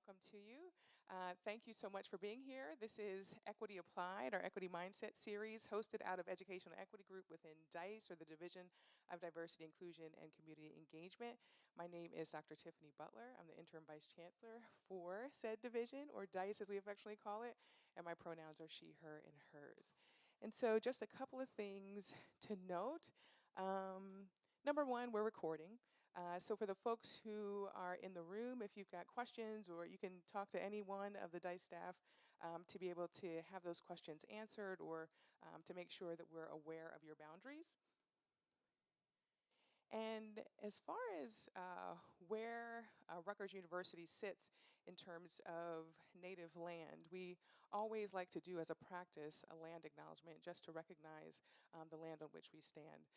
welcome to you. Thank you so much for being here. This is Equity Applied, our Equity Mindset series, hosted out of Educational Equity Group within DICE, or the Division of Diversity, Inclusion, and Community Engagement. My name is Dr. Tiffany Butler. I'm the Interim Vice Chancellor for said division, or DICE as we affectionately call it, and my pronouns are she, her, and hers. And so just a couple of things to note. Number one, we're recording. So for the folks who are in the room, if you've got questions, or you can talk to any one of the DICE staff to be able to have those questions answered, or to make sure that we're aware of your boundaries. And as far as where Rutgers University sits in terms of native land, we always like to do as a practice a land acknowledgement just to recognize the land on which we stand.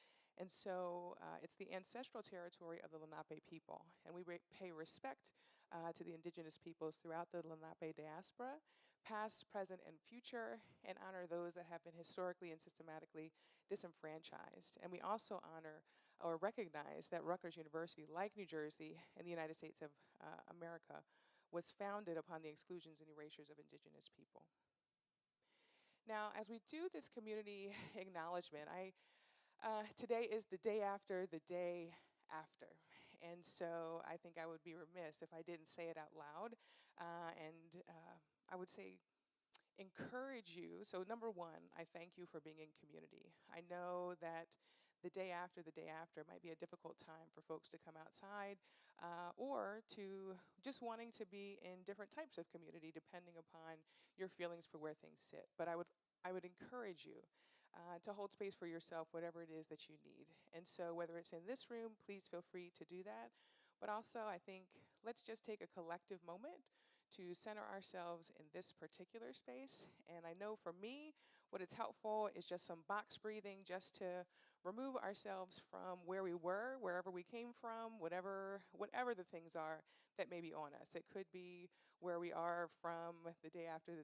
And so it's the ancestral territory of the Lenape people, and we pay respect to the indigenous peoples throughout the Lenape diaspora, past, present, and future, and honor those that have been historically and systematically disenfranchised. And we also honor or recognize that Rutgers University, like New Jersey and the United States of America, was founded upon the exclusions and erasures of indigenous people. Now, as we do this community acknowledgement, today is the day after the day after. And so I think I would be remiss if I didn't say it out loud. I would say encourage you. So number one, I thank you for being in community. I know that the day after might be a difficult time for folks to come outside or to just wanting to be in different types of community depending upon your feelings for where things sit. But I would encourage you to hold space for yourself, whatever it is that you need. And so whether it's in this room, please feel free to do that. But also, I think let's just take a collective moment to center ourselves in this particular space. And I know for me, what is helpful is just some box breathing, just to remove ourselves from where we were, wherever we came from, whatever the things are that may be on us. It could be where we are from the day after,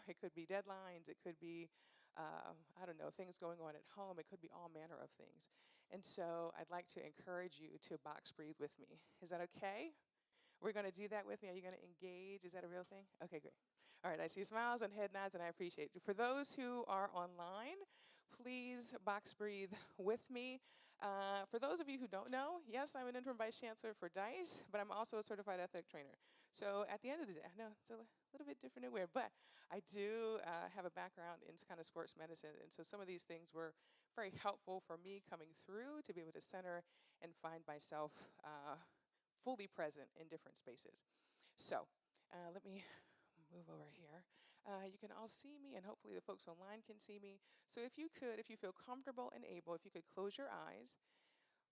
it could be deadlines, it could be I don't know, things going on at home. It could be all manner of things. And so I'd like to encourage you to box breathe with me. Is that okay? We're going to do that with me. Are you going to engage? Is that a real thing? Okay, great. All right, I see smiles and head nods, and I appreciate it. For those who are online, please box breathe with me. For those of you who don't know, yes, I'm an interim vice chancellor for DICE, but I'm also a certified athletic trainer. So at the end of the day, I know it's a little bit different and weird, but I do have a background in kind of sports medicine, and so some of these things were very helpful for me coming through to be able to center and find myself fully present in different spaces. So let me move over here. You can all see me, and hopefully the folks online can see me. So if you feel comfortable and able, if you could close your eyes,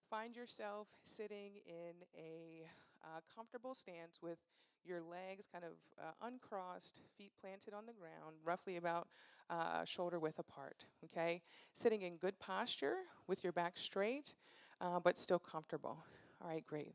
find yourself sitting in a comfortable stance with your legs kind of uncrossed, feet planted on the ground, roughly about shoulder width apart, okay? Sitting in good posture with your back straight, but still comfortable. All right, great.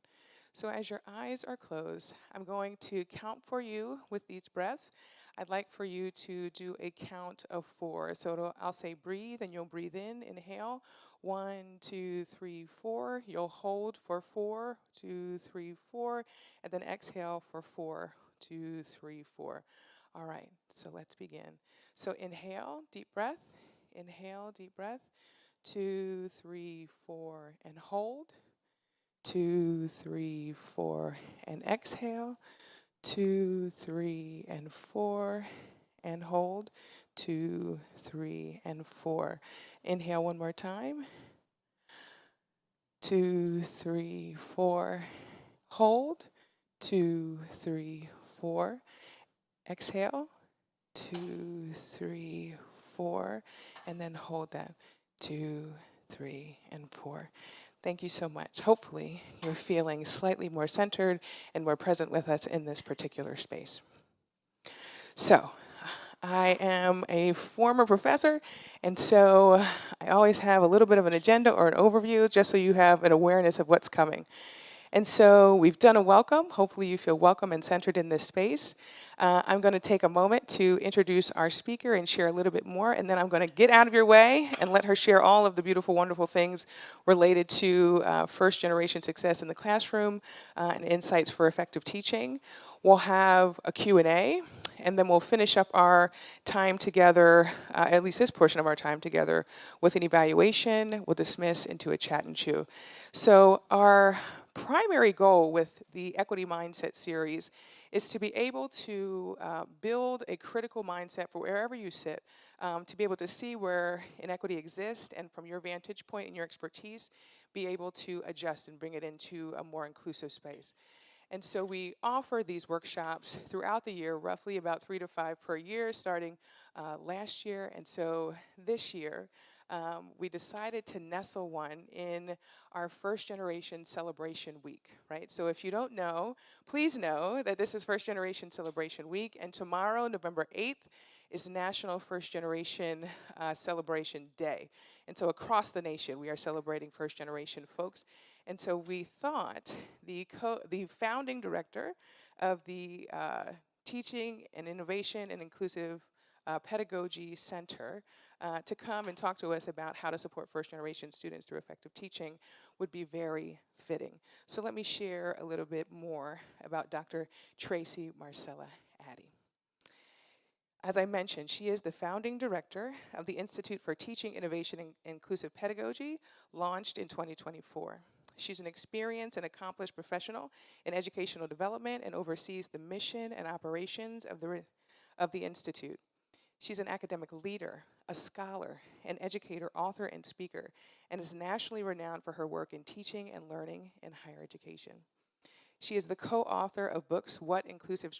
So as your eyes are closed, I'm going to count for you with these breaths. I'd like for you to do a count of 4. So I'll say breathe, and you'll breathe in, inhale. 1, 2, 3, 4. You'll hold for 4, 2, 3, 4, and then exhale for 4, 2, 3, 4. All right, so let's begin. So inhale, deep breath. Inhale, deep breath. 2, 3, 4, and hold. 2, 3, 4, and exhale. 2, 3, and 4, and hold. 2, 3, and 4. Inhale one more time. 2, 3, 4. Hold. 2, 3, 4. Exhale. 2, 3, 4. And then hold that. 2, 3, and 4. Thank you so much. Hopefully, you're feeling slightly more centered and more present with us in this particular space. So, I am a former professor, and so I always have a little bit of an agenda or an overview just so you have an awareness of what's coming. And so we've done a welcome. Hopefully you feel welcome and centered in this space. I'm going to take a moment to introduce our speaker and share a little bit more, and then I'm going to get out of your way and let her share all of the beautiful, wonderful things related to first-generation success in the classroom and insights for effective teaching. We'll have a Q&A, and then we'll finish up our time together, at least this portion of our time together, with an evaluation. We'll dismiss into a chat and chew. So our primary goal with the Equity Mindset series is to be able to build a critical mindset for wherever you sit, to be able to see where inequity exists, and from your vantage point and your expertise, be able to adjust and bring it into a more inclusive space. And so we offer these workshops throughout the year, roughly about 3 to 5 per year, starting last year. And so this year, we decided to nestle one in our First Generation Celebration Week, right? So if you don't know, please know that this is First Generation Celebration Week, and tomorrow, November 8th, is National First Generation Celebration Day. And so across the nation, we are celebrating first generation folks. And so we thought the founding director of the Teaching and Innovation and Inclusive Pedagogy Center to come and talk to us about how to support first generation students through effective teaching would be very fitting. So let me share a little bit more about Dr. Tracy Marcella Addy. As I mentioned, she is the founding director of the Institute for Teaching, Innovation, and Inclusive Pedagogy, launched in 2024. She's an experienced and accomplished professional in educational development and oversees the mission and operations of the Institute. She's an academic leader, a scholar, an educator, author, and speaker, and is nationally renowned for her work in teaching and learning in higher education. She is the co-author of books, What Inclusive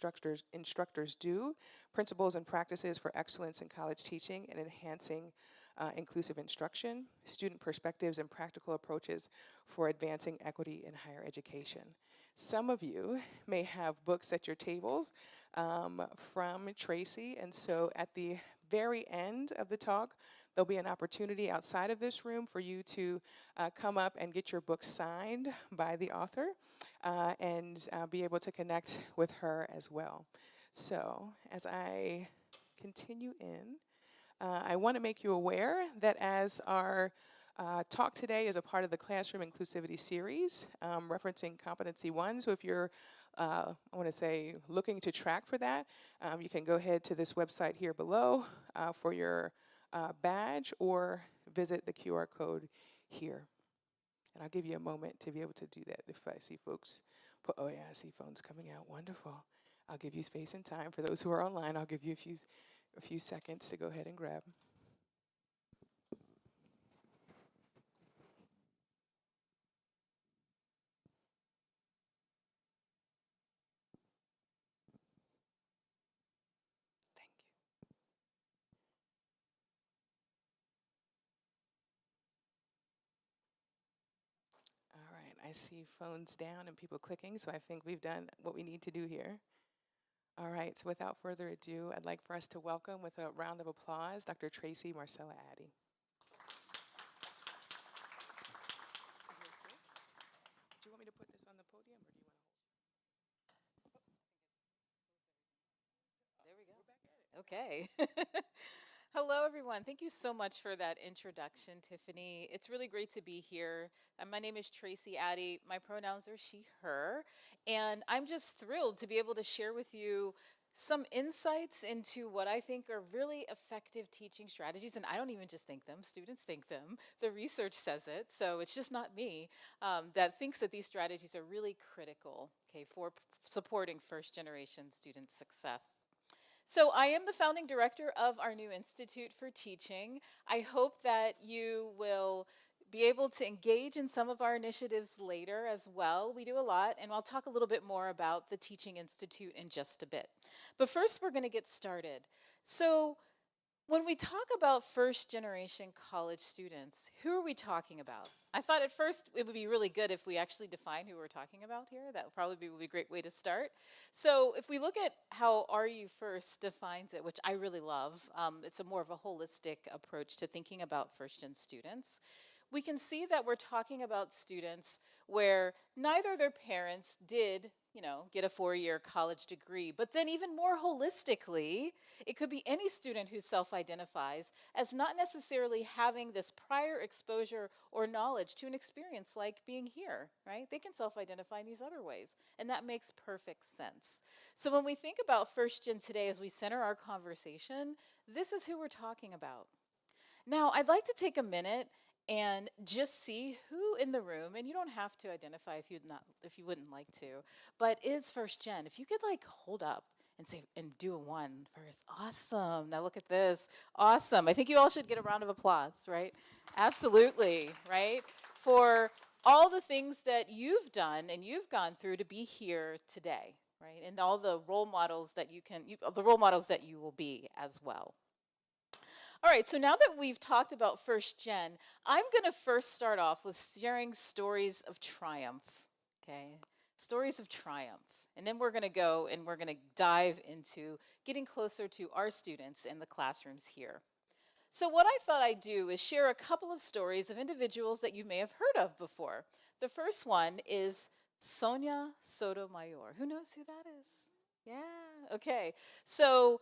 Instructors Do, Principles and Practices for Excellence in College Teaching and Enhancing Inclusive Instruction, Student Perspectives and Practical Approaches for Advancing Equity in Higher Education. Some of you may have books at your tables from Tracy, and so at the very end of the talk, there'll be an opportunity outside of this room for you to come up and get your book signed by the author. And be able to connect with her as well. So as I continue in, I want to make you aware that as our talk today is a part of the Classroom Inclusivity series, referencing Competency 1. So if you're, I want to say, looking to track for that, you can go ahead to this website here below for your badge, or visit the QR code here. And I'll give you a moment to be able to do that if I see folks put, oh yeah, I see phones coming out, wonderful. I'll give you space and time. For those who are online, I'll give you a few seconds to go ahead and grab. Thank you. All right, I see phones down and people clicking, so I think we've done what we need to do here. All right, so without further ado, I'd like for us to welcome with a round of applause, Dr. Tracy Marcella Addy. Do you want me to put this on the podium, or do you want to? There we go. Okay. Hello, everyone. Thank you so much for that introduction, Tiffany. It's really great to be here. My name is Tracy Addy. My pronouns are she, her. And I'm just thrilled to be able to share with you some insights into what I think are really effective teaching strategies. And I don't even just think them, students think them. The research says it. So it's just not me that thinks that these strategies are really critical, okay, for supporting first generation student success. So I am the founding director of our new Institute for Teaching. I hope that you will be able to engage in some of our initiatives later as well. We do a lot, and I'll talk a little bit more about the Teaching Institute in just a bit. But first, we're going to get started. So when we talk about first generation college students, who are we talking about? I thought at first it would be really good if we actually define who we're talking about here. That would probably be a great way to start. So if we look at how RU First defines it, which I really love, it's a more of a holistic approach to thinking about first-gen students. We can see that we're talking about students where neither their parents did get a 4-year college degree. But then, even more holistically, it could be any student who self identifies as not necessarily having this prior exposure or knowledge to an experience like being here, right? They can self identify in these other ways. And that makes perfect sense. So, when we think about First Gen today, as we center our conversation, this is who we're talking about. Now, I'd like to take a minute and just see who in the room, and you don't have to identify if you wouldn't like to, but is first gen. If you could like hold up and say and do a one first. Awesome. Now look at this. Awesome. I think you all should get a round of applause, right? Absolutely, right? For all the things that you've done and you've gone through to be here today, right? And all the role models that the role models that you will be as well. All right, so now that we've talked about first gen, I'm going to first start off with sharing stories of triumph, okay? Stories of triumph. And then we're going to go and we're going to dive into getting closer to our students in the classrooms here. So what I thought I'd do is share a couple of stories of individuals that you may have heard of before. The first one is Sonia Sotomayor. Who knows who that is? Yeah, okay. So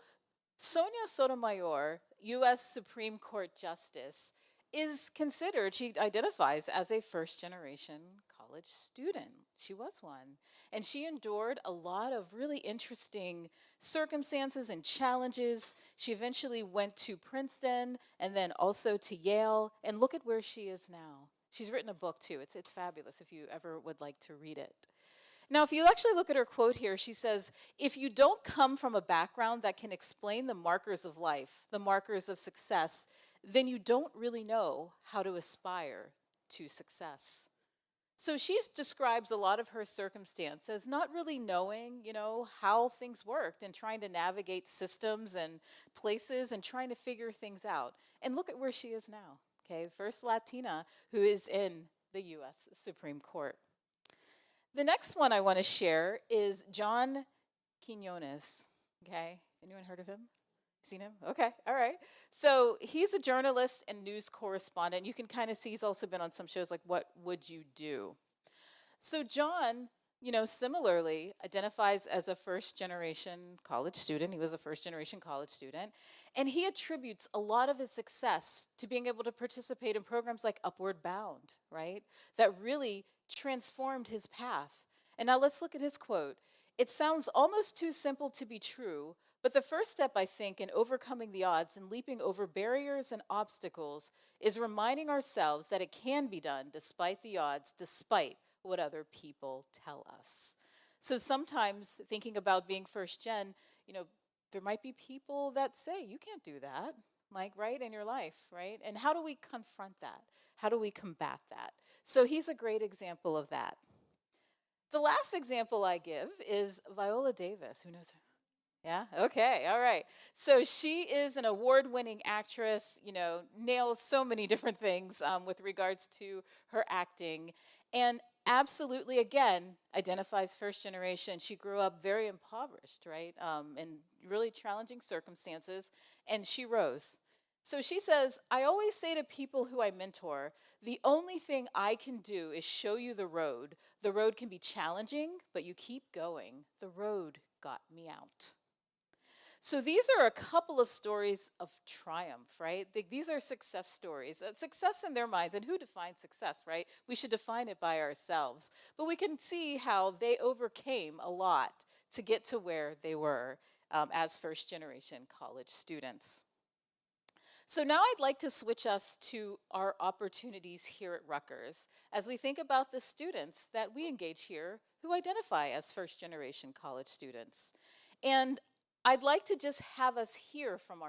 Sonia Sotomayor, U.S. Supreme Court Justice, is considered, she identifies as a first generation college student. She was one. And she endured a lot of really interesting circumstances and challenges. She eventually went to Princeton and then also to Yale. And look at where she is now. She's written a book too. It's fabulous if you ever would like to read it. Now, if you actually look at her quote here, she says, if you don't come from a background that can explain the markers of life, the markers of success, then you don't really know how to aspire to success. So she describes a lot of her circumstance as not really knowing, how things worked and trying to navigate systems and places and trying to figure things out. And look at where she is now, okay? The first Latina who is in the U.S. Supreme Court. The next one I want to share is John Quinones. Okay, anyone heard of him? Seen him? Okay, all right. So he's a journalist and news correspondent. You can kind of see he's also been on some shows like What Would You Do? So John, similarly identifies as a first generation college student. He was a first generation college student. And he attributes a lot of his success to being able to participate in programs like Upward Bound, right? That really transformed his path. And now let's look at his quote. It sounds almost too simple to be true, but the first step, I think, in overcoming the odds and leaping over barriers and obstacles is reminding ourselves that it can be done despite the odds, despite what other people tell us. So sometimes thinking about being first gen, there might be people that say, you can't do that, right, in your life, right? And how do we confront that? How do we combat that? So he's a great example of that. The last example I give is Viola Davis. Who knows her? Yeah? Okay, all right. So she is an award-winning actress, nails so many different things with regards to her acting. And absolutely, again, identifies first generation. She grew up very impoverished, right, in really challenging circumstances, and she rose. So she says, I always say to people who I mentor, the only thing I can do is show you the road. The road can be challenging, but you keep going. The road got me out. So these are a couple of stories of triumph, right? These are success stories. Success in their minds, and who defines success, right? We should define it by ourselves. But we can see how they overcame a lot to get to where they were as first generation college students. So now I'd like to switch us to our opportunities here at Rutgers as we think about the students that we engage here who identify as first generation college students. And I'd like to just have us hear from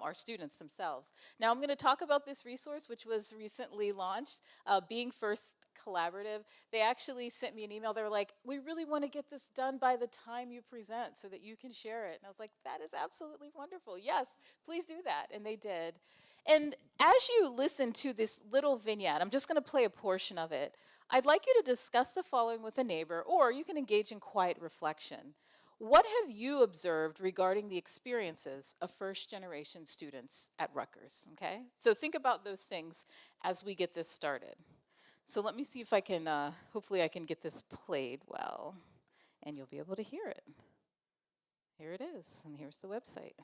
our students themselves. Now I'm going to talk about this resource which was recently launched, Being First Collaborative. They actually sent me an email. They were like, we really want to get this done by the time you present so that you can share it. And I was like, that is absolutely wonderful. Yes, please do that. And they did. And as you listen to this little vignette, I'm just going to play a portion of it. I'd like you to discuss the following with a neighbor, or you can engage in quiet reflection. What have you observed regarding the experiences of first-generation students at Rutgers, okay? So think about those things as we get this started. So let me see if I can, hopefully I can get this played well. and you'll be able to hear it. Here it is, and here's the website.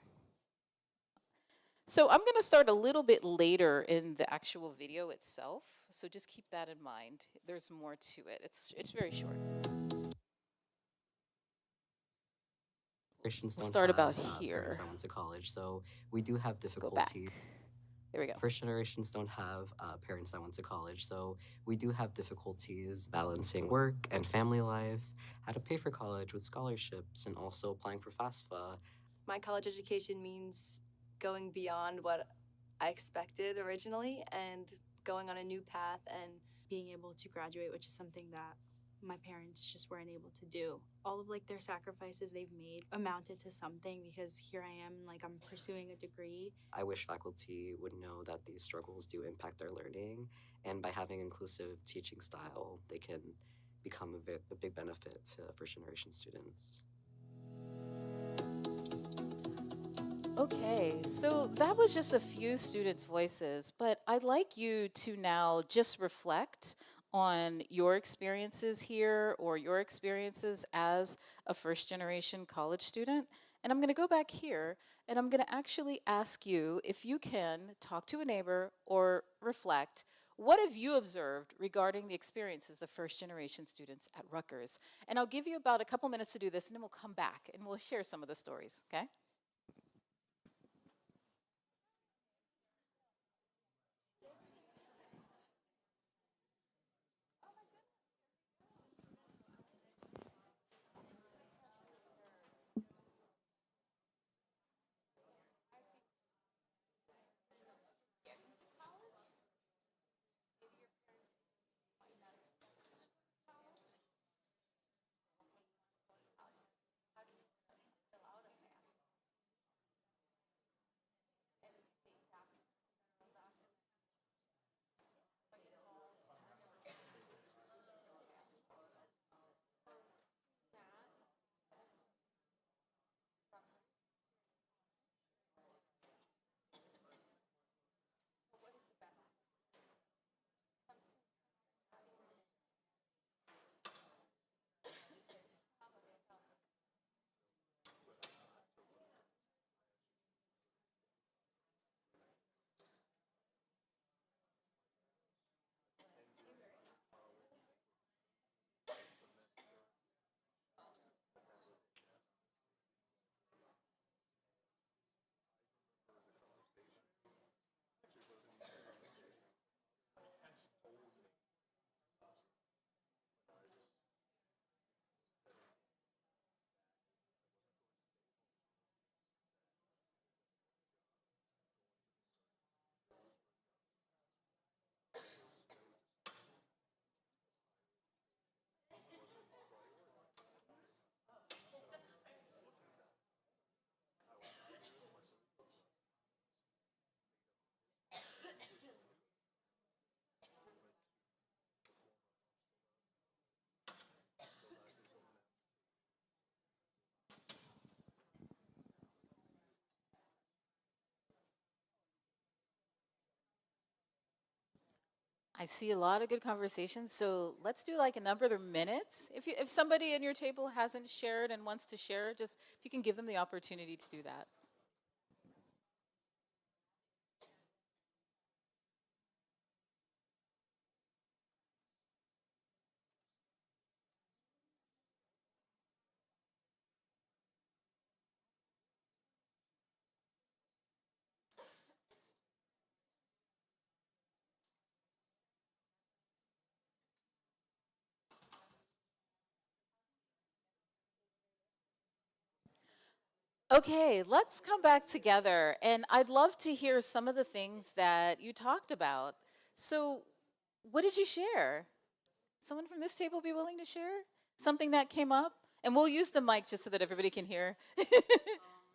So I'm going to start a little bit later in the actual video itself, so just keep that in mind. There's more to it. It's very short. Christians We'll don't start have about parents here. that went to college, so we do have Go back. difficulty. There we go. First generations don't have parents that went to college, so we do have difficulties balancing work and family life, how to pay for college with scholarships, and also applying for FAFSA. My college education means going beyond what I expected originally and going on a new path and being able to graduate, which is something that my parents just weren't able to do. All of like their sacrifices they've made amounted to something, because here I am, like I'm pursuing a degree. I wish faculty would know that these struggles do impact their learning, and by having inclusive teaching style, they can become a big benefit to first generation students. Okay, so that was just a few students' voices, but I'd like you to now just reflect on your experiences here or your experiences as a first generation college student. And I'm going to go back here and I'm going to actually ask you if you can talk to a neighbor or reflect. What have you observed regarding the experiences of first generation students at Rutgers? And I'll give you about a couple minutes to do this, and then we'll come back and we'll share some of the stories, okay? I see a lot of good conversations, so let's do like a number of minutes. If somebody in your table hasn't shared and wants to share, just if you can give them the opportunity to do that. Okay, let's come back together, and I'd love to hear some of the things that you talked about. So, what did you share? Someone from this table be willing to share something that came up? And we'll use the mic just so that everybody can hear.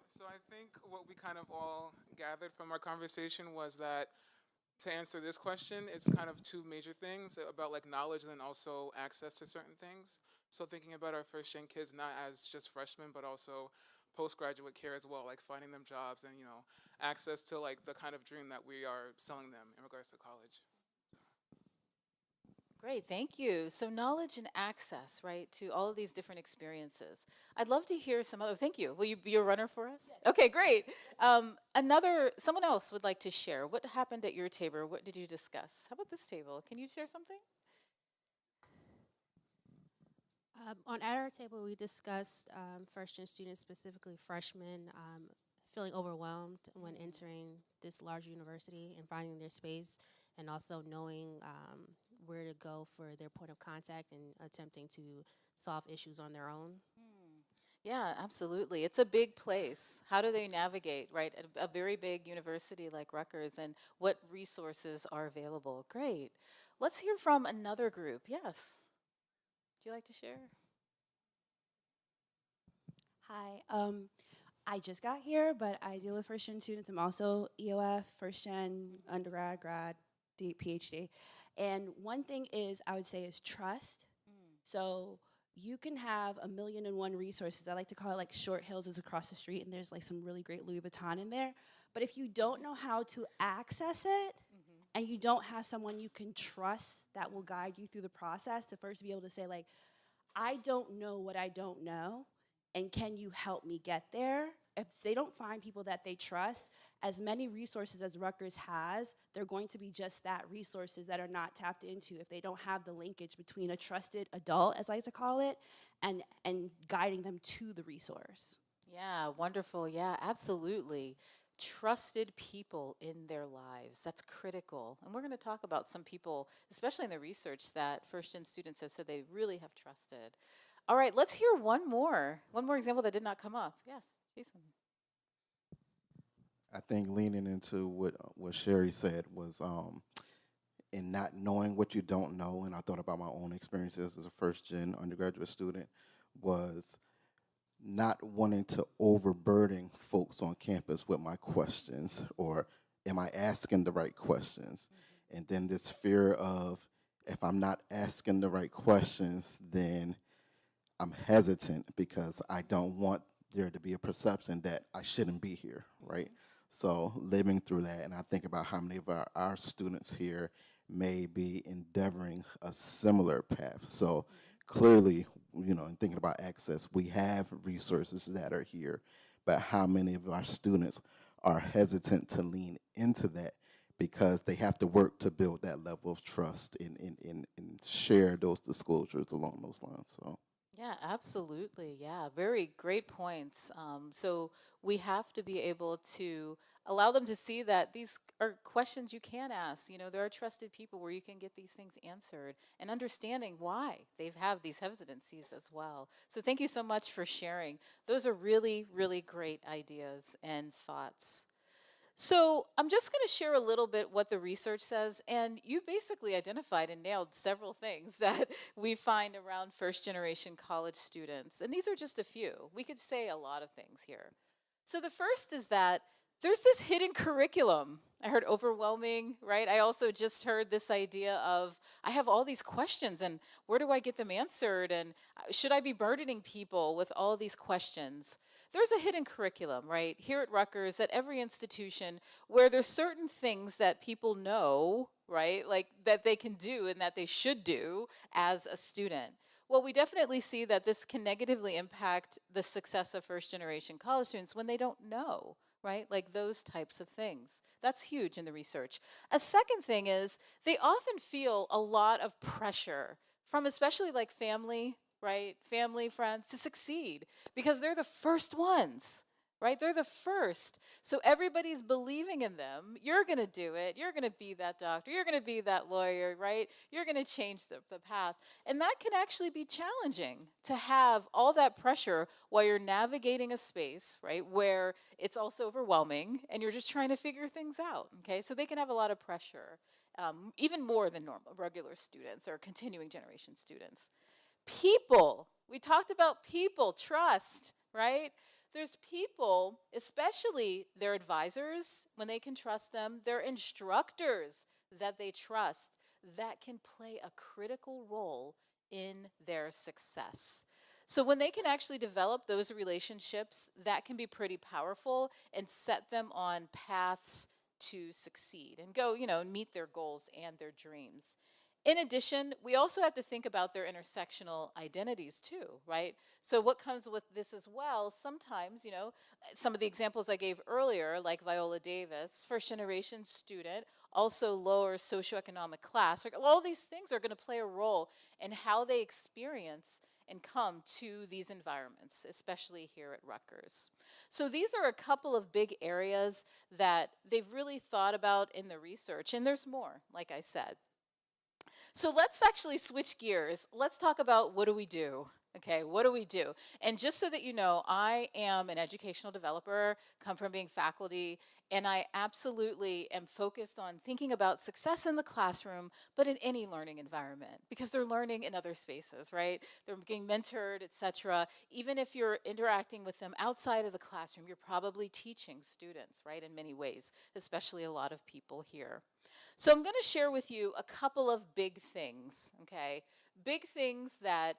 So I think what we kind of all gathered from our conversation was that to answer this question, it's kind of two major things about like knowledge and then also access to certain things. So thinking about our first gen kids not as just freshmen, but also postgraduate care as well, like finding them jobs and access to like the kind of dream that we are selling them in regards to college. Great, thank you. So knowledge and access, right, to all of these different experiences. I'd love to hear some other. Thank you. Will you be a runner for us? Yes. Okay, great. Someone else would like to share. What happened at your table? What did you discuss? How about this table? Can you share something? At our table, we discussed first-gen students, specifically freshmen, feeling overwhelmed when entering this large university and finding their space, and also knowing where to go for their point of contact and attempting to solve issues on their own. Yeah, absolutely. It's a big place. How do they navigate, right? A very big university like Rutgers, and what resources are available? Great. Let's hear from another group. Yes. Would you like to share? Hi, I just got here, but I deal with first gen students. I'm also EOF, first gen, undergrad, grad, PhD. And one thing is, I would say, is trust. So you can have a million and one resources. I like to call it like Short Hills is across the street, and there's like some really great Louis Vuitton in there. But if you don't know how to access it, and you don't have someone you can trust that will guide you through the process to first be able to say, like, I don't know what I don't know, and can you help me get there? If they don't find people that they trust, as many resources as Rutgers has, they're going to be just that, resources that are not tapped into if they don't have the linkage between a trusted adult, as I like to call it, and guiding them to the resource. Yeah, wonderful. Yeah, absolutely. Trusted people in their lives. That's critical. And we're going to talk about some people, especially in the research, that first-gen students have said they really have trusted. All right, let's hear one more example that did not come up. Yes, Jason. I think leaning into what Sherry said was in not knowing what you don't know, and I thought about my own experiences as a first-gen undergraduate student, was not wanting to overburden folks on campus with my questions, or am I asking the right questions? And then this fear of, if I'm not asking the right questions, then I'm hesitant because I don't want there to be a perception that I shouldn't be here, right? So living through that, and I think about how many of our students here may be endeavoring a similar path. So clearly, in thinking about access, we have resources that are here, but how many of our students are hesitant to lean into that because they have to work to build that level of trust and share those disclosures along those lines. So. Yeah, absolutely. Yeah, very great points. So we have to be able to allow them to see that these are questions you can ask. There are trusted people where you can get these things answered, and understanding why they have these hesitancies as well. So thank you so much for sharing. Those are really, really great ideas and thoughts. So I'm just going to share a little bit what the research says, and you basically identified and nailed several things that we find around first-generation college students, and these are just a few. We could say a lot of things here. So the first is that there's this hidden curriculum. I heard overwhelming, right? I also just heard this idea of, I have all these questions, and where do I get them answered? And should I be burdening people with all of these questions? There's a hidden curriculum, right, here at Rutgers, at every institution, where there's certain things that people know, right, like that they can do and that they should do as a student. Well, we definitely see that this can negatively impact the success of first-generation college students when they don't know, right? Like those types of things. That's huge in the research. A second thing is they often feel a lot of pressure from especially like family, right? Family, friends, to succeed because they're the first ones, right? They're the first. So everybody's believing in them. You're going to do it. You're going to be that doctor. You're going to be that lawyer, right? You're going to change the path. And that can actually be challenging to have all that pressure while you're navigating a space, right, where it's also overwhelming and you're just trying to figure things out, okay? So they can have a lot of pressure, even more than normal, regular students or continuing generation students. People, we talked about people, trust, right? There's people, especially their advisors, when they can trust them, their instructors that they trust, that can play a critical role in their success. So when they can actually develop those relationships, that can be pretty powerful and set them on paths to succeed and go, meet their goals and their dreams. In addition, we also have to think about their intersectional identities too, right? So what comes with this as well, sometimes, you know, some of the examples I gave earlier, like Viola Davis, first generation student, also lower socioeconomic class, like all these things are going to play a role in how they experience and come to these environments, especially here at Rutgers. So these are a couple of big areas that they've really thought about in the research, and there's more, like I said. So let's actually switch gears. Let's talk about what do we do? Okay, what do we do? And just so that you know, I am an educational developer, come from being faculty, and I absolutely am focused on thinking about success in the classroom, but in any learning environment, because they're learning in other spaces, right? They're getting mentored, etc. Even if you're interacting with them outside of the classroom, you're probably teaching students, right, in many ways, especially a lot of people here. So I'm going to share with you a couple of big things, okay? Big things that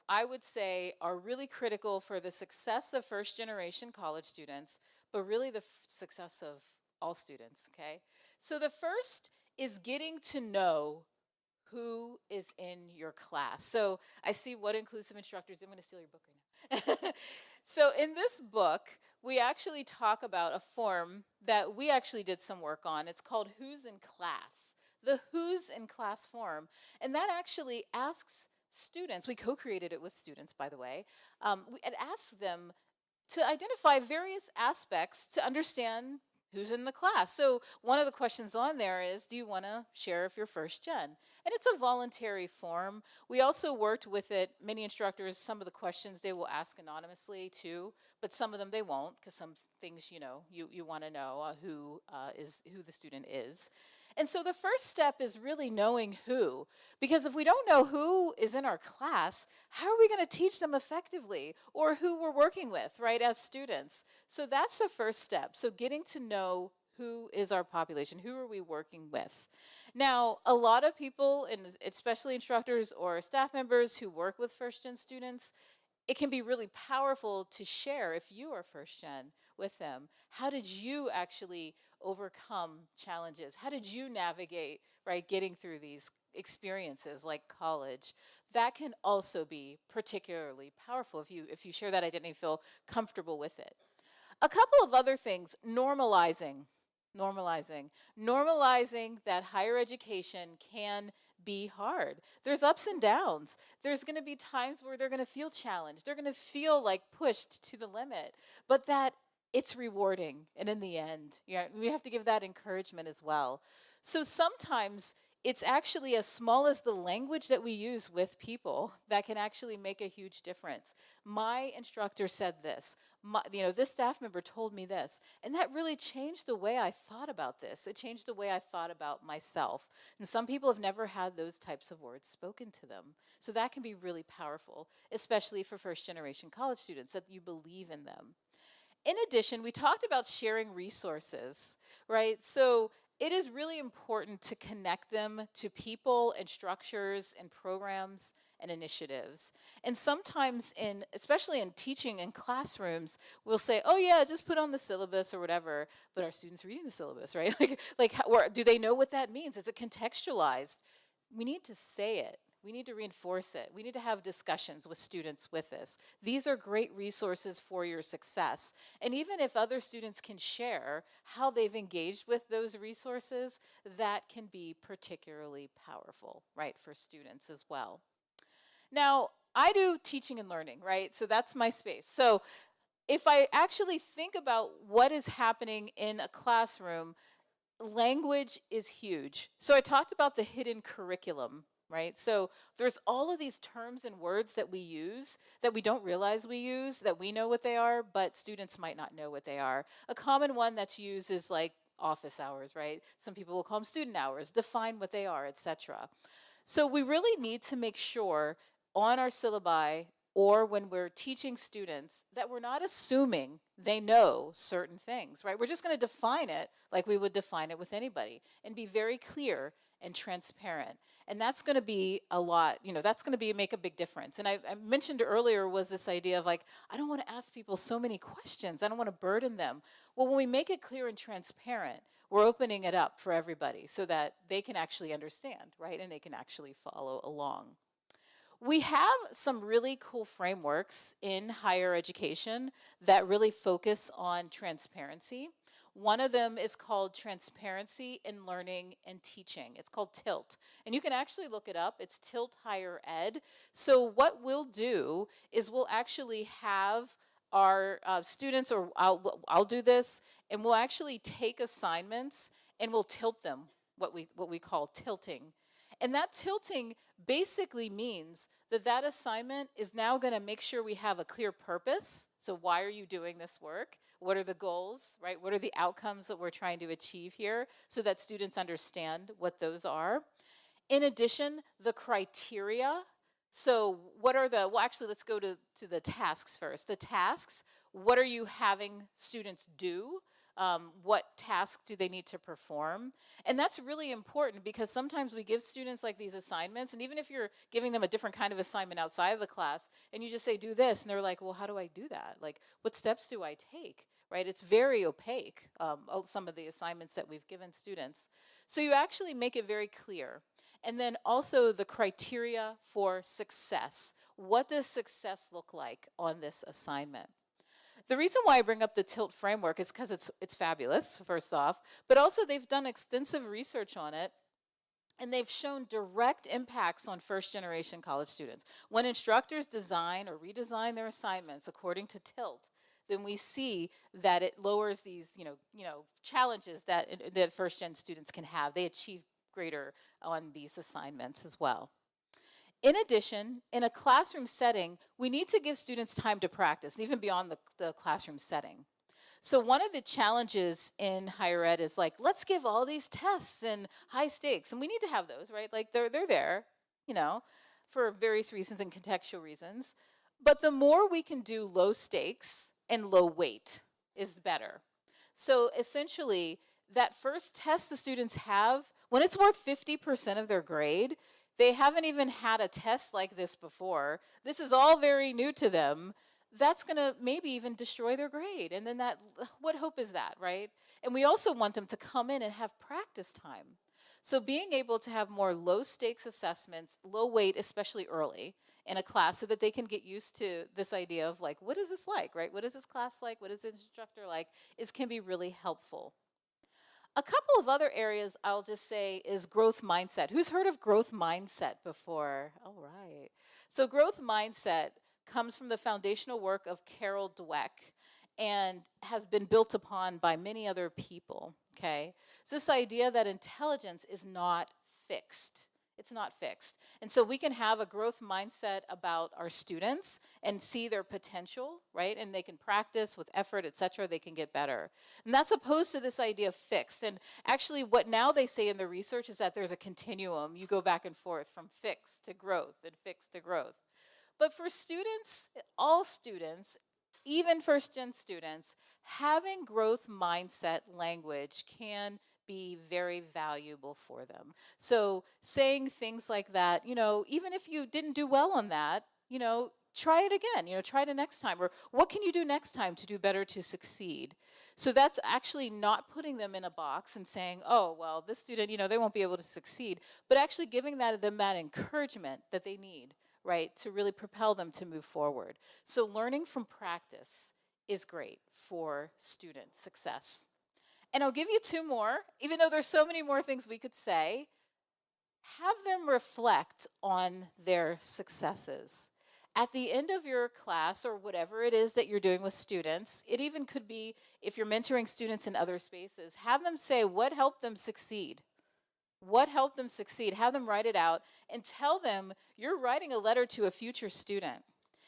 I would say are really critical for the success of first generation college students, but really the success of all students, okay? So the first is getting to know who is in your class. So I see what inclusive instructors, I'm going to steal your book right now. So in this book, we actually talk about a form that we actually did some work on. It's called Who's in Class, the Who's in Class form. And that actually asks students, we co-created it with students, by the way, it asks them to identify various aspects to understand who's in the class. So one of the questions on there is, do you want to share if you're first gen? And it's a voluntary form. We also worked with it, many instructors, some of the questions they will ask anonymously too, but some of them they won't, because some things, you know, you want to know who the student is. And so the first step is really knowing who, because if we don't know who is in our class, how are we going to teach them effectively, or who we're working with, right, as students? So that's the first step. So getting to know who is our population, who are we working with? Now, a lot of people, and especially instructors or staff members who work with first-gen students, it can be really powerful to share, if you are first gen, with them. How did you actually overcome challenges? How did you navigate, right, getting through these experiences like college? That can also be particularly powerful if you share that identity and feel comfortable with it. A couple of other things, normalizing that higher education can be hard. There's ups and downs. There's going to be times where they're going to feel challenged. They're going to feel like pushed to the limit, but that it's rewarding. And in the end, we have to give that encouragement as well. So sometimes it's actually as small as the language that we use with people that can actually make a huge difference. My instructor said this, this staff member told me this, and that really changed the way I thought about this. It changed the way I thought about myself. And some people have never had those types of words spoken to them. So that can be really powerful, especially for first generation college students, that you believe in them. In addition, we talked about sharing resources, right? So it is really important to connect them to people and structures and programs and initiatives. And sometimes especially in teaching in classrooms, we'll say, oh yeah, just put on the syllabus or whatever, but are students reading the syllabus, right? Or do they know what that means? Is it contextualized? We need to say it. We need to reinforce it. We need to have discussions with students with this. These are great resources for your success. And even if other students can share how they've engaged with those resources, that can be particularly powerful, right, for students as well. Now, I do teaching and learning, right? So that's my space. So if I actually think about what is happening in a classroom, language is huge. So I talked about the hidden curriculum, right? So there's all of these terms and words that we use that we don't realize we use, that we know what they are, but students might not know what they are. A common one that's used is like office hours, right? Some people will call them student hours, define what they are, etc. So we really need to make sure on our syllabi or when we're teaching students that we're not assuming they know certain things, right? We're just going to define it like we would define it with anybody and be very clear and transparent. And that's going to be a lot, that's going to make a big difference. And I mentioned earlier was this idea of like, I don't want to ask people so many questions. I don't want to burden them. Well, when we make it clear and transparent, we're opening it up for everybody so that they can actually understand, right? And they can actually follow along. We have some really cool frameworks in higher education that really focus on transparency. One of them is called Transparency in Learning and Teaching. It's called TILT. And you can actually look it up. It's TILT Higher Ed. So what we'll do is we'll actually have our students, or I'll do this, and we'll actually take assignments and we'll tilt them, what we call tilting. And that tilting basically means that that assignment is now going to make sure we have a clear purpose. So why are you doing this work? What are the goals, right? What are the outcomes that we're trying to achieve here so that students understand what those are? In addition, the criteria. So what are the, well, actually, let's go to the tasks first. The tasks, what are you having students do? What tasks do they need to perform? And that's really important because sometimes we give students like these assignments, and even if you're giving them a different kind of assignment outside of the class, and you just say, do this, and they're like, well, how do I do that? Like, what steps do I take, right? It's very opaque, some of the assignments that we've given students. So you actually make it very clear. And then also the criteria for success. What does success look like on this assignment? The reason why I bring up the TILT framework is because it's fabulous, first off, but also they've done extensive research on it, and they've shown direct impacts on first-generation college students. When instructors design or redesign their assignments according to TILT, then we see that it lowers these, challenges that first-gen students can have. They achieve greater on these assignments as well. In addition, in a classroom setting, we need to give students time to practice, even beyond the classroom setting. So one of the challenges in higher ed is like, let's give all these tests and high stakes, and we need to have those, right? Like they're there, for various reasons and contextual reasons. But the more we can do low stakes and low weight is better. So essentially, that first test the students have, when it's worth 50% of their grade, they haven't even had a test like this before. This is all very new to them. That's going to maybe even destroy their grade. And then what hope is that, right? And we also want them to come in and have practice time. So being able to have more low stakes assessments, low weight, especially early in a class, so that they can get used to this idea of like, what is this like, right? What is this class like? What is the instructor like? Can be really helpful. A couple of other areas I'll just say is growth mindset. Who's heard of growth mindset before? All right. So growth mindset comes from the foundational work of Carol Dweck and has been built upon by many other people, okay? It's this idea that intelligence is not fixed. It's not fixed. And so we can have a growth mindset about our students and see their potential, right? And they can practice with effort, et cetera, they can get better. And that's opposed to this idea of fixed. And actually what now they say in the research is that there's a continuum. You go back and forth from fixed to growth and fixed to growth. But for students, all students, even first-gen students, having growth mindset language can be very valuable for them. So saying things like that, even if you didn't do well on that, try it again, try it next time. Or what can you do next time to do better to succeed? So that's actually not putting them in a box and saying, oh, well, this student, they won't be able to succeed, but actually giving them that encouragement that they need, right, to really propel them to move forward. So learning from practice is great for student success. And I'll give you two more, even though there's so many more things we could say. Have them reflect on their successes. At the end of your class, or whatever it is that you're doing with students, it even could be if you're mentoring students in other spaces, have them say what helped them succeed. What helped them succeed? Have them write it out and tell them you're writing a letter to a future student,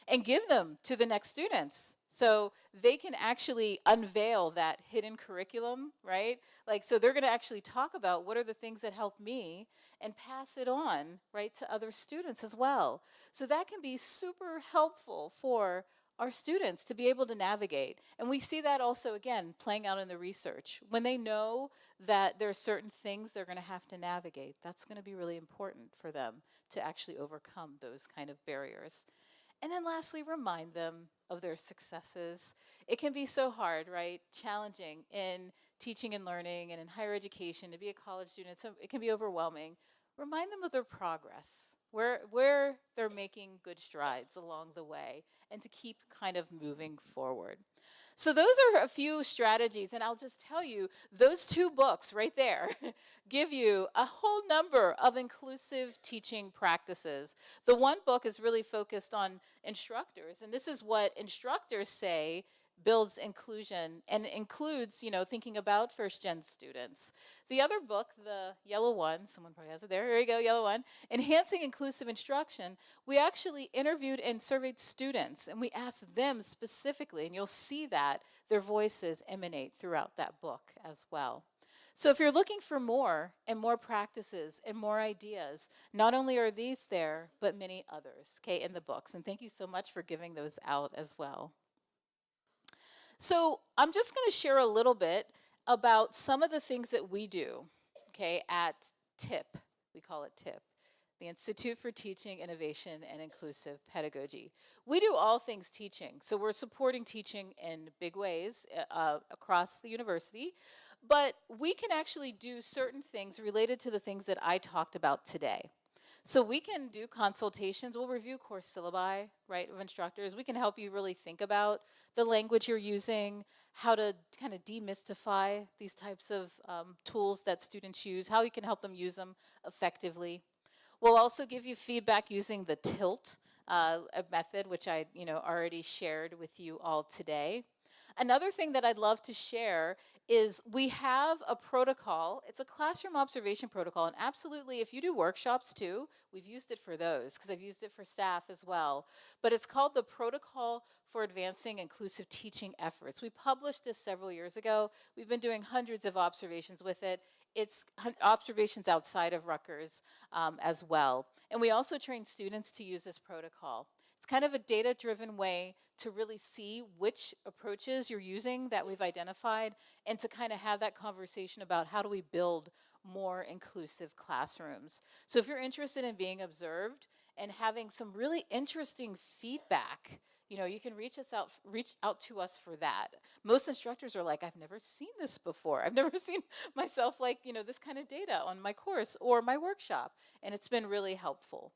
and give them to the next students so they can actually unveil that hidden curriculum, right? So they're going to actually talk about what are the things that helped me and pass it on, right, to other students as well. So that can be super helpful for our students to be able to navigate. And we see that also, again, playing out in the research. When they know that there are certain things they're going to have to navigate, that's going to be really important for them to actually overcome those kind of barriers. And then lastly, remind them of their successes. It can be so hard, right? Challenging in teaching and learning and in higher education to be a college student. So it can be overwhelming. Remind them of their progress, where they're making good strides along the way, and to keep kind of moving forward. So those are a few strategies, and I'll just tell you, those 2 books right there give you a whole number of inclusive teaching practices. The one book is really focused on instructors, and this is what instructors say builds inclusion and includes, thinking about first-gen students. The other book, the yellow one, someone probably has it there, here you go, yellow one, Enhancing Inclusive Instruction, we actually interviewed and surveyed students, and we asked them specifically, and you'll see that their voices emanate throughout that book as well. So if you're looking for more and more practices and more ideas, not only are these there, but many others, okay, in the books. And thank you so much for giving those out as well. So I'm just going to share a little bit about some of the things that we do, okay, at TIP. We call it TIP, the Institute for Teaching, Innovation, and Inclusive Pedagogy. We do all things teaching. So we're supporting teaching in big ways across the university, but we can actually do certain things related to the things that I talked about today. So we can do consultations. We'll review course syllabi, right, of instructors. We can help you really think about the language you're using, how to kind of demystify these types of tools that students use, how you can help them use them effectively. We'll also give you feedback using the TILT method, which I already shared with you all today. Another thing that I'd love to share is we have a protocol. It's a classroom observation protocol, and absolutely, if you do workshops too, we've used it for those, because I've used it for staff as well. But it's called the Protocol for Advancing Inclusive Teaching Efforts. We published this several years ago. We've been doing hundreds of observations with it. It's observations outside of Rutgers as well. And we also train students to use this protocol. It's kind of a data-driven way to really see which approaches you're using that we've identified, and to kind of have that conversation about how do we build more inclusive classrooms. So if you're interested in being observed and having some really interesting feedback, you can reach out to us for that. Most instructors are like, I've never seen this before. I've never seen myself like, this kind of data on my course or my workshop, and it's been really helpful.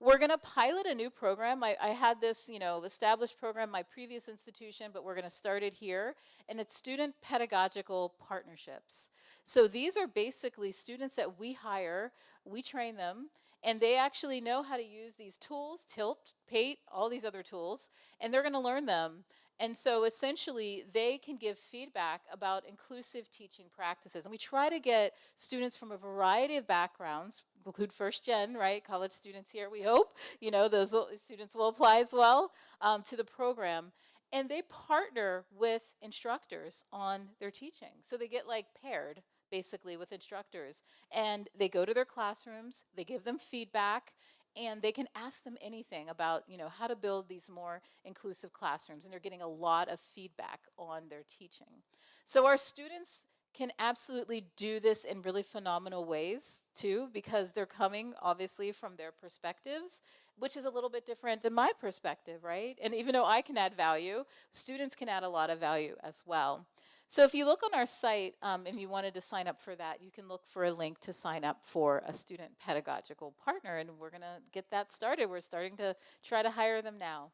We're going to pilot a new program. I had this, established program in my previous institution, but we're going to start it here, and it's student pedagogical partnerships. So these are basically students that we hire, we train them, and they actually know how to use these tools, TILT, PATE, all these other tools, and they're going to learn them. And so essentially, they can give feedback about inclusive teaching practices. And we try to get students from a variety of backgrounds, include first gen, right, college students here, we hope. Those students will apply as well to the program. And they partner with instructors on their teaching. So they get paired, basically, with instructors. And they go to their classrooms, they give them feedback, and they can ask them anything about, how to build these more inclusive classrooms. And they're getting a lot of feedback on their teaching. So our students can absolutely do this in really phenomenal ways, too, because they're coming, obviously, from their perspectives, which is a little bit different than my perspective, right? And even though I can add value, students can add a lot of value as well. So if you look on our site, and you wanted to sign up for that, you can look for a link to sign up for a student pedagogical partner, and we're going to get that started. We're starting to try to hire them now.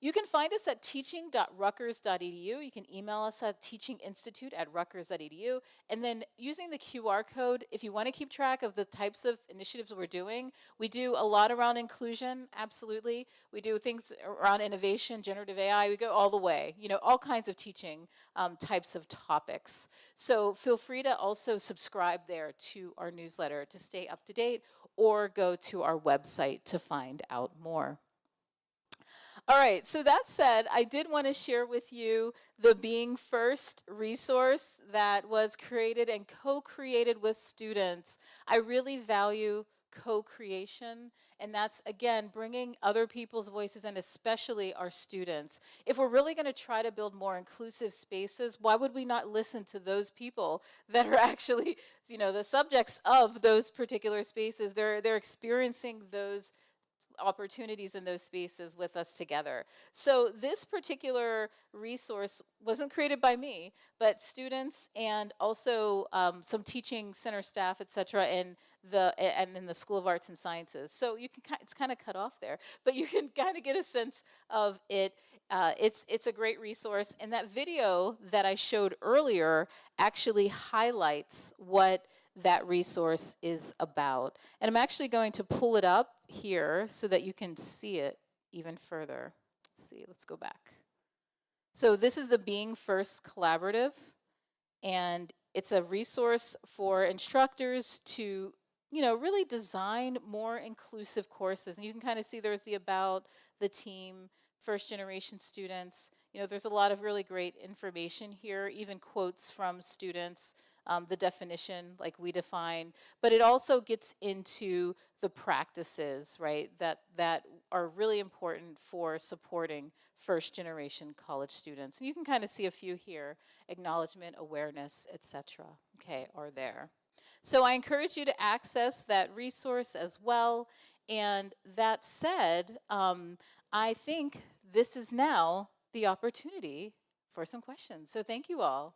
You can find us at teaching.rutgers.edu. You can email us at teachinginstitute@rutgers.edu. And then using the QR code, if you want to keep track of the types of initiatives we're doing, we do a lot around inclusion, absolutely. We do things around innovation, generative AI. We go all the way, all kinds of teaching types of topics. So feel free to also subscribe there to our newsletter to stay up to date, or go to our website to find out more. All right, so that said, I did want to share with you the Being First resource that was created and co-created with students. I really value co-creation, and that's, again, bringing other people's voices and especially our students. If we're really going to try to build more inclusive spaces, why would we not listen to those people that are actually, the subjects of those particular spaces? They're experiencing those opportunities in those spaces with us together. So this particular resource wasn't created by me, but students and also some teaching center staff, et cetera, and in the School of Arts and Sciences. So you can, it's kind of cut off there, but you can kind of get a sense of it. It's a great resource, and that video that I showed earlier actually highlights what that resource is about. And I'm actually going to pull it up here so that you can see it even further. Let's see, let's go back. So this is the Being First Collaborative, and it's a resource for instructors to, really design more inclusive courses. And you can kind of see there's the about, the team, first generation students. There's a lot of really great information here, even quotes from students. The definition, like we define, but it also gets into the practices, right, that are really important for supporting first generation college students. And you can kind of see a few here: acknowledgement, awareness, etc. Okay, are there. So I encourage you to access that resource as well. And that said, I think this is now the opportunity for some questions. So thank you all.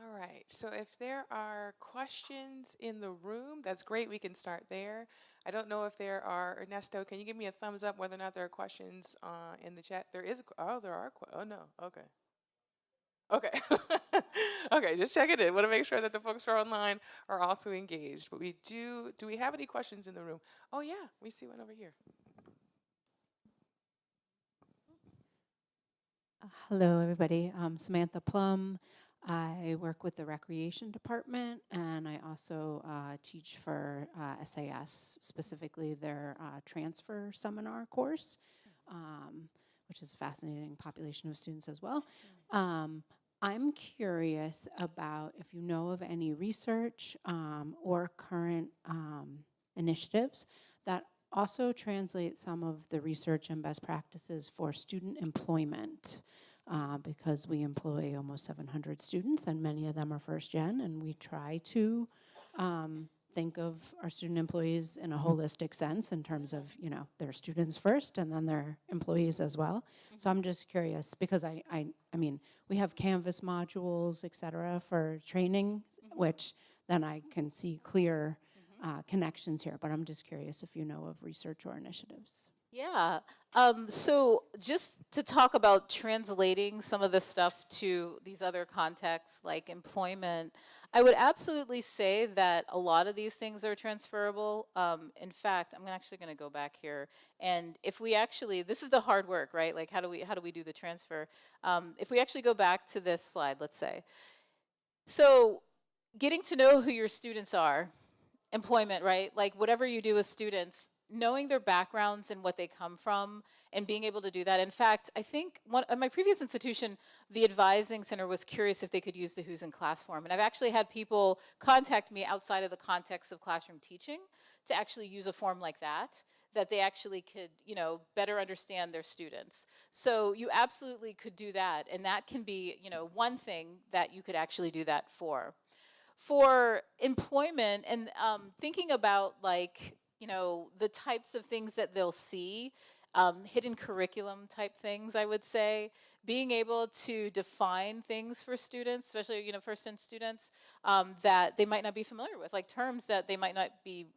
All right, so if there are questions in the room, that's great. We can start there. I don't know if there are, Ernesto, can you give me a thumbs up whether or not there are questions in the chat? There is, there are, oh no, okay. Okay, okay, just check it in. Want to make sure that the folks who are online are also engaged. But do we have any questions in the room? Oh yeah, we see one over here. Hello, everybody. I'm Samantha Plum. I work with the Recreation Department, and I also teach for SAS, specifically their transfer seminar course, which is a fascinating population of students as well. I'm curious about if you know of any research or current initiatives that also translate some of the research and best practices for student employment, because we employ almost 700 students, and many of them are first gen, and we try to think of our student employees in a holistic sense in terms of, their students first and then their employees as well. So I'm just curious, because I mean, we have Canvas modules, et cetera, for training, which then I can see clear connections here, but I'm just curious if you know of research or initiatives. Yeah, so just to talk about translating some of the stuff to these other contexts like employment, I would absolutely say that a lot of these things are transferable. In fact, I'm actually going to go back here, and if we actually, this is the hard work, right? Like how do we do the transfer? If we actually go back to this slide, let's say, so getting to know who your students are, employment, right? Like whatever you do with students, knowing their backgrounds and what they come from and being able to do that. In fact, I think at my previous institution, the advising center was curious if they could use the Who's in Class form. And I've actually had people contact me outside of the context of classroom teaching to actually use a form like that they actually could, better understand their students. So you absolutely could do that. And that can be, one thing that you could actually do that for. For employment and thinking about the types of things that they'll see, hidden curriculum type things, I would say, being able to define things for students, especially, first-gen students, that they might not be familiar with, like terms that they might not be,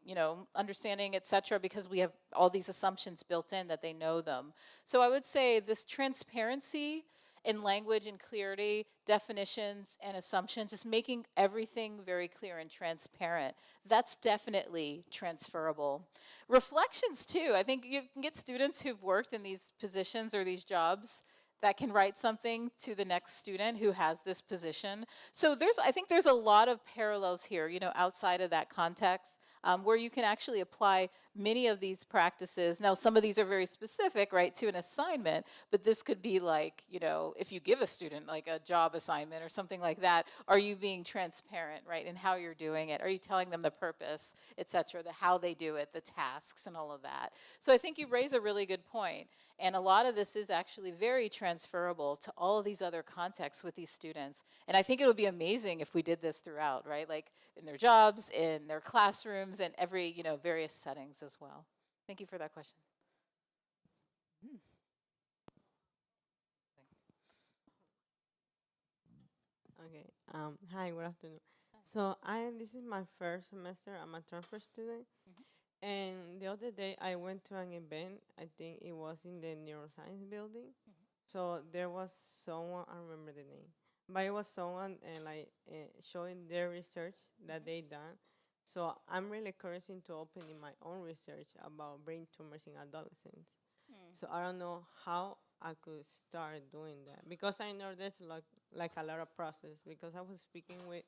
understanding, et cetera, because we have all these assumptions built in that they know them. So I would say this transparency in language and clarity, definitions and assumptions, just making everything very clear and transparent. That's definitely transferable. Reflections too. I think you can get students who've worked in these positions or these jobs that can write something to the next student who has this position. So I think there's a lot of parallels here, outside of that context. where you can actually apply many of these practices. Now, some of these are very specific, right, to an assignment, but this could be like, you know, if you give a student like a job assignment or something like that, are you being transparent, right, in how you're doing it? Are you telling them the purpose, et cetera, the how they do it, the tasks and all of that? So I think you raise a really good point. And a lot of this is actually very transferable to all of these other contexts with these students. And I think it would be amazing if we did this throughout, right? Like in their jobs, in their classrooms, and every, you know, various settings as well. Thank you for that question. Okay. Hi, good afternoon. So this is my first semester. I'm a transfer student. And the other day I went to an event. I think it was in the neuroscience building. So there was someone, I don't remember the name, but it was someone showing their research that they done. So I'm really curious into opening my own research about brain tumors in adolescents. So I don't know how I could start doing that because I know there's like a lot of process because I was speaking with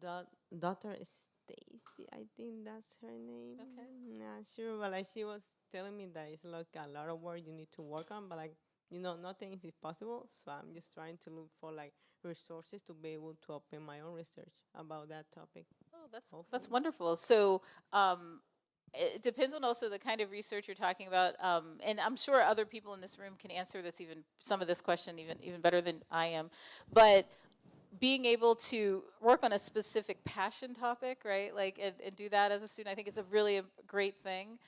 Dr. Stacy, I think that's her name. Okay. Not sure, but like she was telling me that it's like a lot of work you need to work on, but like nothing is possible. So I'm just trying to look for like resources to be able to open my own research about that topic. Oh, that's Hopefully. wonderful. So it depends on also the kind of research you're talking about, and I'm sure other people in this room can answer this some of this question even better than I am, but being able to work on a specific passion topic, right? Like, and do that as a student, I think it's a really great thing.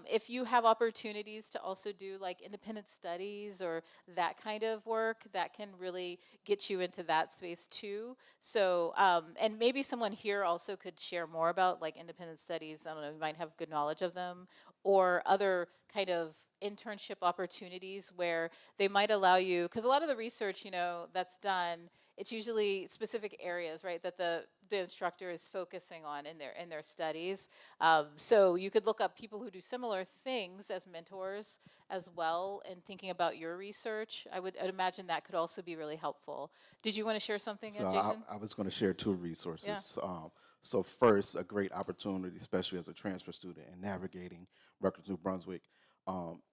If you have opportunities to also do like independent studies or that kind of work, that can really get you into that space too. So, and maybe someone here also could share more about like independent studies. I don't know, you might have good knowledge of them, or other kind of internship opportunities where they might allow you, because a lot of the research, that's done, it's usually specific areas, right, that the instructor is focusing on in their studies. So you could look up people who do similar things as mentors as well, and thinking about your research. I'd imagine that could also be really helpful. Did you want to share something, So Jason? I was going to share two resources. So first, a great opportunity, especially as a transfer student and navigating Rutgers, New Brunswick.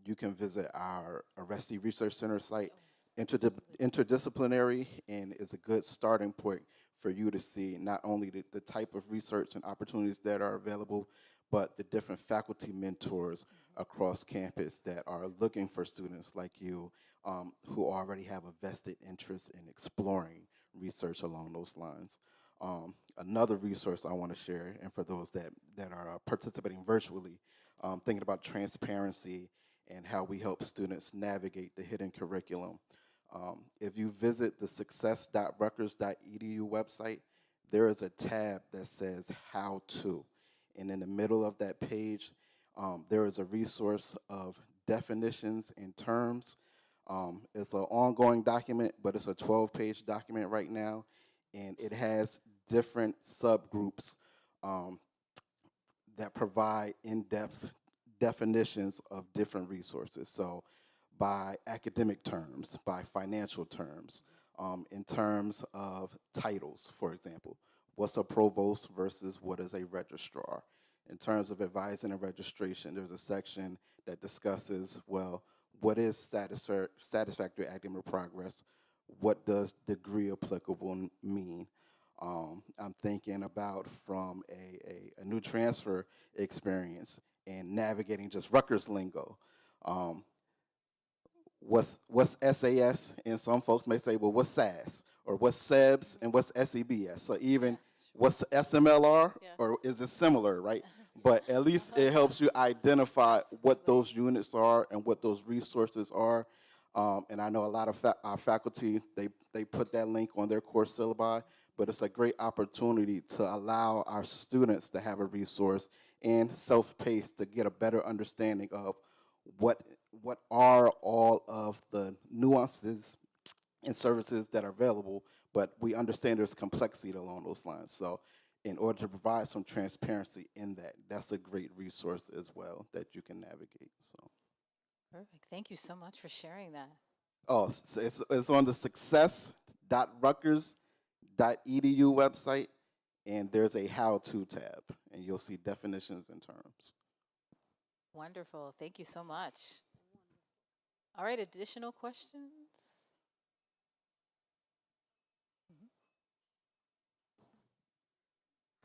You can visit our Arresti Research Center site. Interdisciplinary, and is a good starting point for you to see not only the type of research and opportunities that are available, but the different faculty mentors across campus that are looking for students like you, who already have a vested interest in exploring research along those lines. Another resource I want to share, and for those that are participating virtually, thinking about transparency and how we help students navigate the hidden curriculum. If you visit the success.rutgers.edu website, there is a tab that says How To. And in the middle of that page, there is a resource of definitions and terms. It's an ongoing document, but it's a 12-page document right now, and it has different subgroups that provide in-depth definitions of different resources. So by academic terms, by financial terms, in terms of titles, for example. What's a provost versus what is a registrar? In terms of advising and registration, there's a section that discusses, well, what is satisfactory academic progress? What does degree applicable mean? I'm thinking about from a new transfer experience and navigating just Rutgers lingo. What's SAS, and some folks may say, well, what's SAS, or what's SEBS, and what's SEBS? So even what's SMLR, or is it similar, right? But at least it helps you identify what those units are and what those resources are. And I know a lot of our faculty, they put that link on their course syllabi, but it's a great opportunity to allow our students to have a resource and self-paced to get a better understanding of what are all of the nuances and services that are available, but we understand there's complexity along those lines. So in order to provide some transparency in that, that's a great resource as well that you can navigate. So Perfect. Thank you so much for sharing that. oh, so it's on the success.rutgers.edu website, and there's a how-to tab, and you'll see definitions and terms. Wonderful. Thank you so much. All right, additional questions?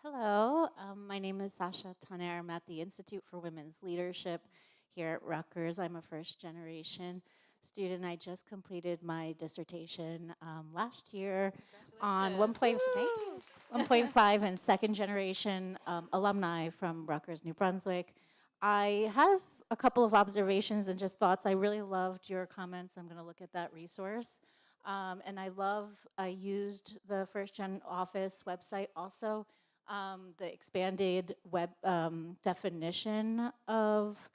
Hello, my name is Sasha Taner. I'm at the Institute for Women's Leadership here at Rutgers. I'm a first generation student. I just completed my dissertation last year on 1.5 and second generation alumni from Rutgers, New Brunswick. I have a couple of observations and just thoughts. I really loved your comments. I'm going to look at that resource. And I used the First Gen Office website also. The expanded web definition of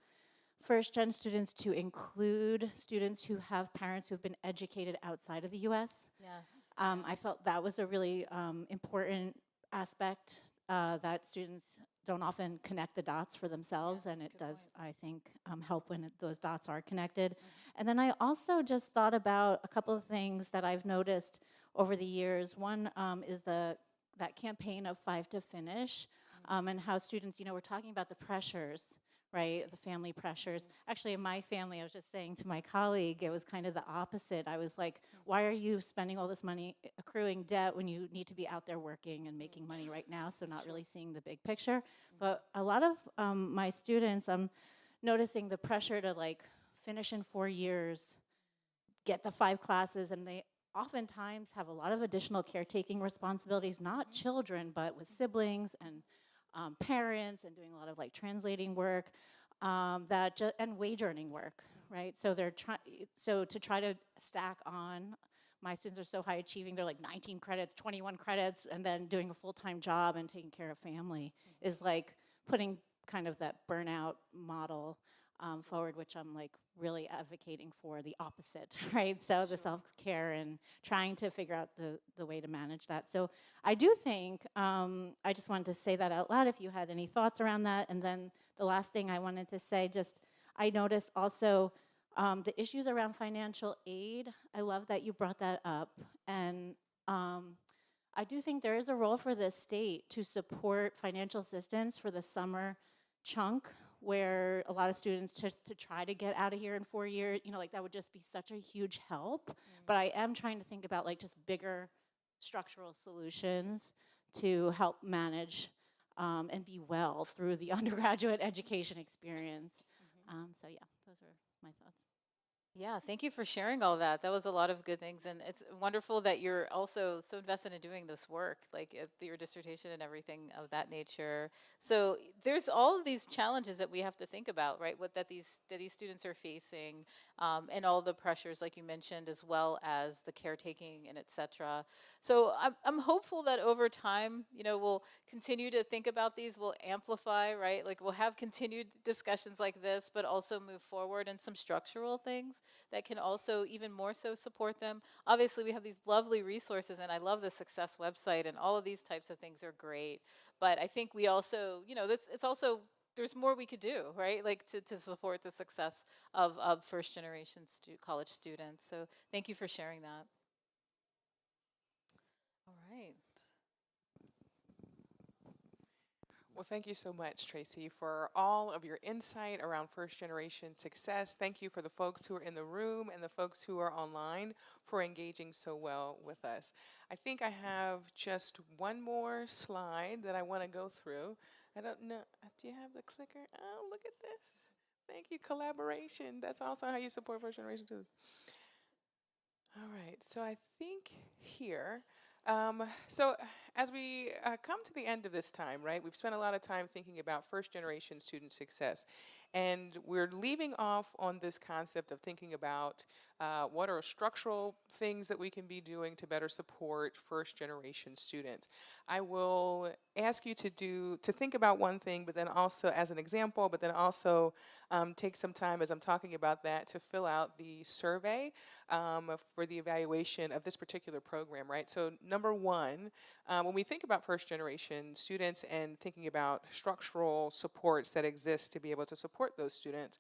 first-gen students to include students who have parents who've been educated outside of the U.S. Yes. I felt that was a really important aspect that students don't often connect the dots for themselves, and it does, I think, help when those dots are connected. And then I also just thought about a couple of things that I've noticed over the years. One is that campaign of 5 to Finish, and how students, we're talking about the pressures, right, the family pressures. Actually, in my family, I was just saying to my colleague, it was kind of the opposite. I was like, why are you spending all this money accruing debt when you need to be out there working and making money right now, so not really seeing the big picture. But a lot of my students, I'm noticing the pressure to finish in 4 years, get the 5 classes, and they oftentimes have a lot of additional caretaking responsibilities, not children, but with siblings and parents, and doing a lot of translating work, and wage earning work, right? So to try to stack on, my students are so high achieving, they're 19 credits, 21 credits, and then doing a full-time job and taking care of family is putting kind of that burnout model forward, which I'm really advocating for the opposite, right? So the self-care and trying to figure out the way to manage that. So I do think, I just wanted to say that out loud if you had any thoughts around that. And then the last thing I wanted to say, I noticed also the issues around financial aid. I love that you brought that up. And I do think there is a role for the state to support financial assistance for the summer chunk, where a lot of students just to try to get out of here in 4 years, that would just be such a huge help. But I am trying to think about just bigger structural solutions to help manage and be well through the undergraduate education experience. So yeah, those are my thoughts. Yeah, thank you for sharing all that. That was a lot of good things, and it's wonderful that you're also so invested in doing this work, your dissertation and everything of that nature. So there's all of these challenges that we have to think about, right? That these students are facing, and all the pressures, like you mentioned, as well as the caretaking and et cetera. So I'm hopeful that over time, we'll continue to think about these. We'll amplify, right? We'll have continued discussions like this, but also move forward in some structural things that can also even more so support them. Obviously, we have these lovely resources, and I love the Success website, and all of these types of things are great. But I think we also, it's also, there's more we could do, right? To support the success of first generation college students. So thank you for sharing that. All right. Well, thank you so much, Tracy, for all of your insight around first generation success. Thank you for the folks who are in the room and the folks who are online for engaging so well with us. I think I have just one more slide that I want to go through. I don't know. Do you have the clicker? Oh, look at this. Thank you, collaboration. That's also how you support first generation too. All right, so I think here, so as we come to the end of this time, right, we've spent a lot of time thinking about first generation student success. And we're leaving off on this concept of thinking about what are structural things that we can be doing to better support first generation students. I will ask you to think about one thing, but then also as an example, but then also take some time as I'm talking about that to fill out the survey for the evaluation of this particular program, right? So number one, when we think about first generation students and thinking about structural supports that exist to be able to support those students,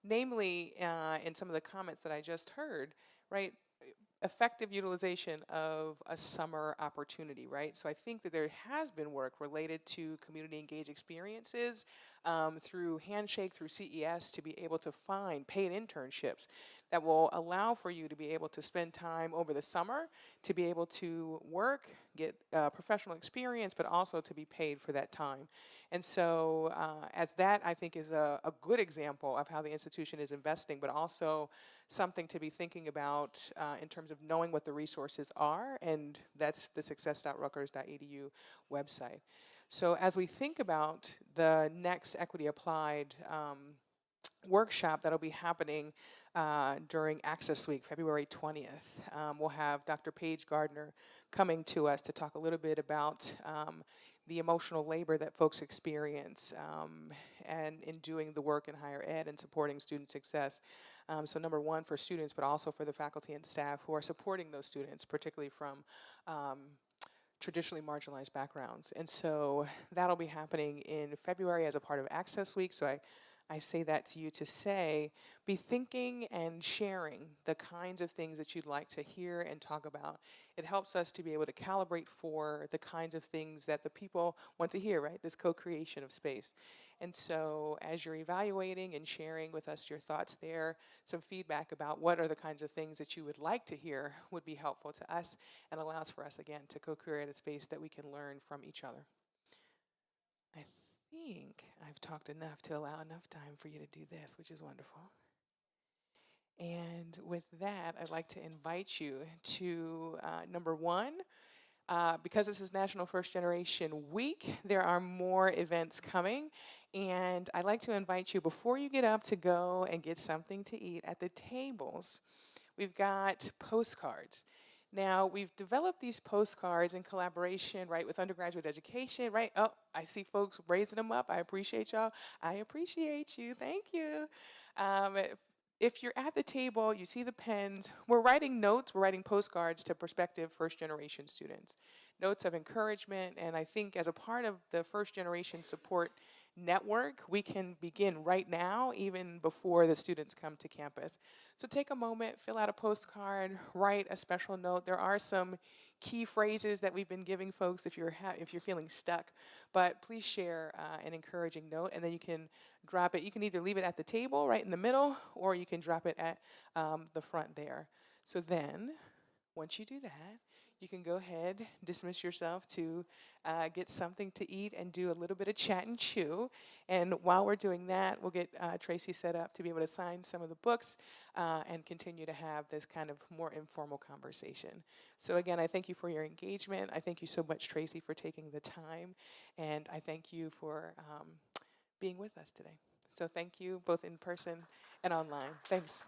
namely in some of the comments that I just heard, right? effective utilization of a summer opportunity, right? So I think that there has been work related to community engaged experiences through Handshake, through CES, to be able to find paid internships that will allow for you to be able to spend time over the summer, to be able to work, get professional experience, but also to be paid for that time. And so as that, I think, is a good example of how the institution is investing, but also something to be thinking about in terms of knowing what the resources are, and that's the success.rutgers.edu website. So as we think about the next Equity Applied workshop that'll be happening during Access Week, February 20th. We'll have Dr. Paige Gardner coming to us to talk a little bit about the emotional labor that folks experience and in doing the work in higher ed and supporting student success. So number one, for students, but also for the faculty and staff who are supporting those students, particularly from traditionally marginalized backgrounds. And so that'll be happening in February as a part of Access Week. So I say that to you to say, be thinking and sharing the kinds of things that you'd like to hear and talk about. It helps us to be able to calibrate for the kinds of things that the people want to hear, right? This co-creation of space. And so as you're evaluating and sharing with us your thoughts there, some feedback about what are the kinds of things that you would like to hear would be helpful to us and allows for us, again, to co-create a space that we can learn from each other. I think I've talked enough to allow enough time for you to do this, which is wonderful. And with that, I'd like to invite you to number one, because this is National First Generation Week, there are more events coming. And I'd like to invite you, before you get up to go and get something to eat at the tables, we've got postcards. Now, we've developed these postcards in collaboration, right, with undergraduate education, right? Oh, I see folks raising them up. I appreciate y'all. I appreciate you. Thank you. If you're at the table, you see the pens, we're writing notes, we're writing postcards to prospective first generation students. Notes of encouragement, and I think as a part of the first generation support network, we can begin right now, even before the students come to campus. So take a moment, fill out a postcard, write a special note. There are some key phrases that we've been giving folks if you're feeling stuck, but please share an encouraging note, and then you can drop it. You can either leave it at the table right in the middle, or you can drop it at the front there. So then, once you do that, you can go ahead, dismiss yourself to get something to eat and do a little bit of chat and chew. And while we're doing that, we'll get Tracy set up to be able to sign some of the books and continue to have this kind of more informal conversation. So again, I thank you for your engagement. I thank you so much, Tracy, for taking the time. And I thank you for being with us today. So thank you both in person and online. Thanks.